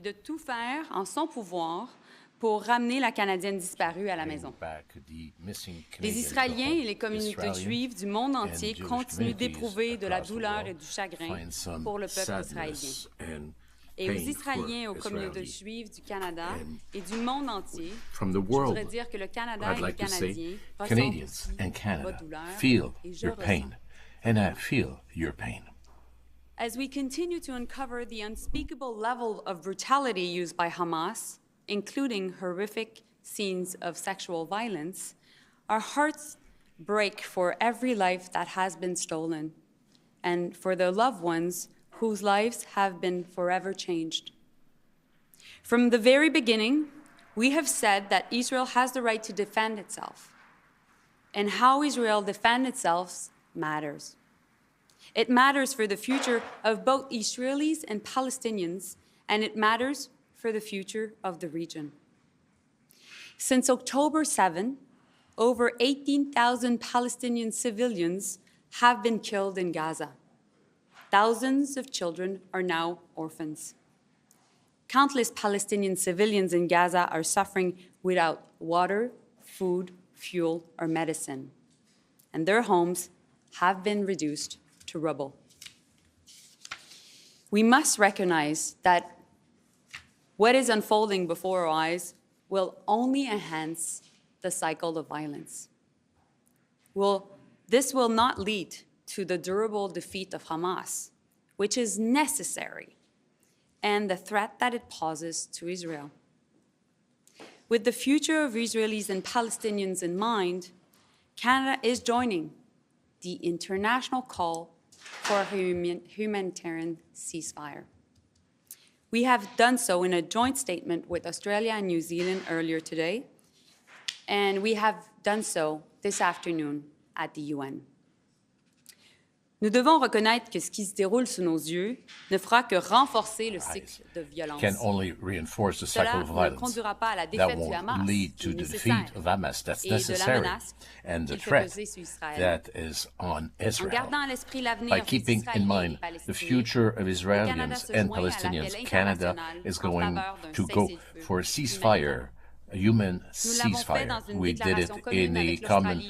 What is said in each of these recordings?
de tout faire en son pouvoir pour ramener la Canadienne disparue à la maison. Les Israéliens et les communautés juives du monde entier continuent d'éprouver de la douleur et du chagrin pour le peuple israélien. Et aux Israéliens et aux communautés juives du Canada et du monde entier, je voudrais dire que le Canada et les Canadiens ressentent votre douleur et je ressens. As we continue to uncover the unspeakable level of brutality used by Hamas, including horrific scenes of sexual violence, our hearts break for every life that has been stolen and for the loved ones whose lives have been forever changed. From the very beginning, we have said that Israel has the right to defend itself, and how Israel defends itself matters. It matters for the future of both Israelis and Palestinians, and it matters for the future of the region. Since October 7, over 18,000 Palestinian civilians have been killed in Gaza. Thousands of children are now orphans. Countless Palestinian civilians in Gaza are suffering without water, food, fuel, or medicine, and their homes have been reduced to rubble. We must recognize that what is unfolding before our eyes will only enhance the cycle of violence. This will not lead to the durable defeat of Hamas, which is necessary, and the threat that it poses to Israel. With the future of Israelis and Palestinians in mind, Canada is joining the international call for a humanitarian ceasefire. We have done so in a joint statement with Australia and New Zealand earlier today, and we have done so this afternoon at the UN. Nous devons reconnaître que ce qui se déroule sous nos yeux ne fera que renforcer le cycle de violence. Cela ne conduira pas à la défaite du Hamas, qui est nécessaire, et de la menace qu'il fait peser sur Israël. En gardant à l'esprit l'avenir des Israéliens et Palestiniens, le Canada se joint à l'appel international en faveur d'un cessez-le-feu. A human ceasefire. We did it in a common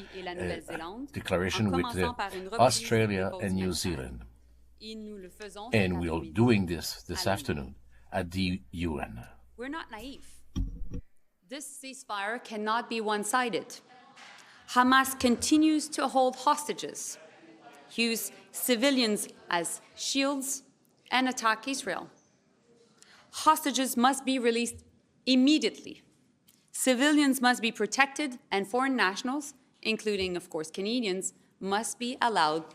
declaration with Australia and New Zealand. And we are doing this afternoon at the UN. We're not naive. This ceasefire cannot be one-sided. Hamas continues to hold hostages, use civilians as shields, and attack Israel. Hostages must be released immediately. Civilians must be protected, and foreign nationals, including, of course, Canadians, must be allowed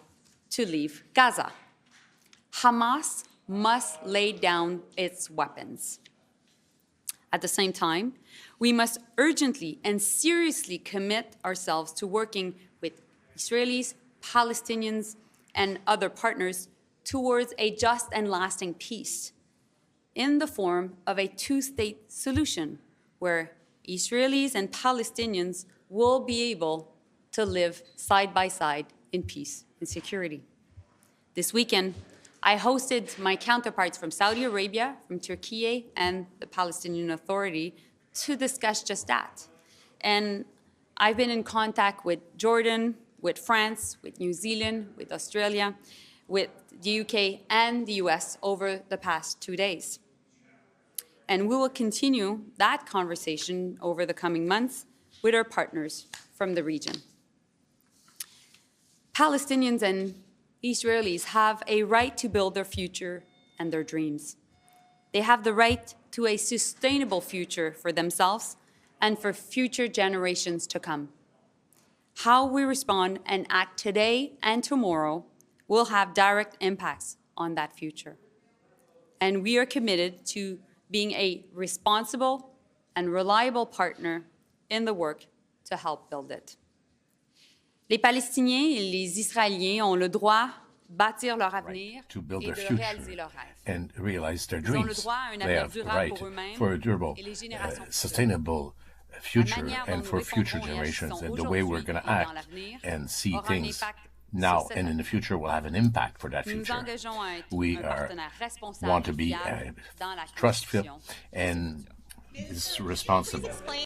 to leave Gaza. Hamas must lay down its weapons. At the same time, we must urgently and seriously commit ourselves to working with Israelis, Palestinians, and other partners towards a just and lasting peace in the form of a two-state solution where Israelis and Palestinians will be able to live side by side in peace and security. This weekend, I hosted my counterparts from Saudi Arabia, from Turkey, and the Palestinian Authority to discuss just that. And I've been in contact with Jordan, with France, with New Zealand, with Australia, with the UK and the US over the past 2 days. And we will continue that conversation over the coming months with our partners from the region. Palestinians and Israelis have a right to build their future and their dreams. They have the right to a sustainable future for themselves and for future generations to come. How we respond and act today and tomorrow will have direct impacts on that future. And we are committed to being a responsible and reliable partner in the work to help build it. Les Palestiniens et les Israéliens ont le droit de bâtir leur avenir et de réaliser leurs rêves. And realize their Ils ont le dreams. droit à un They avenir have the durable right pour eux-mêmes for a durable, et les générations futures. sustainable future La manière dont and nous for future répondrons et generations. agissons And the way we're aujourd'hui going to et dans act l'avenir and see aura un things impact now and in the future will have an impact for that future. We want to be trustful and is responsible.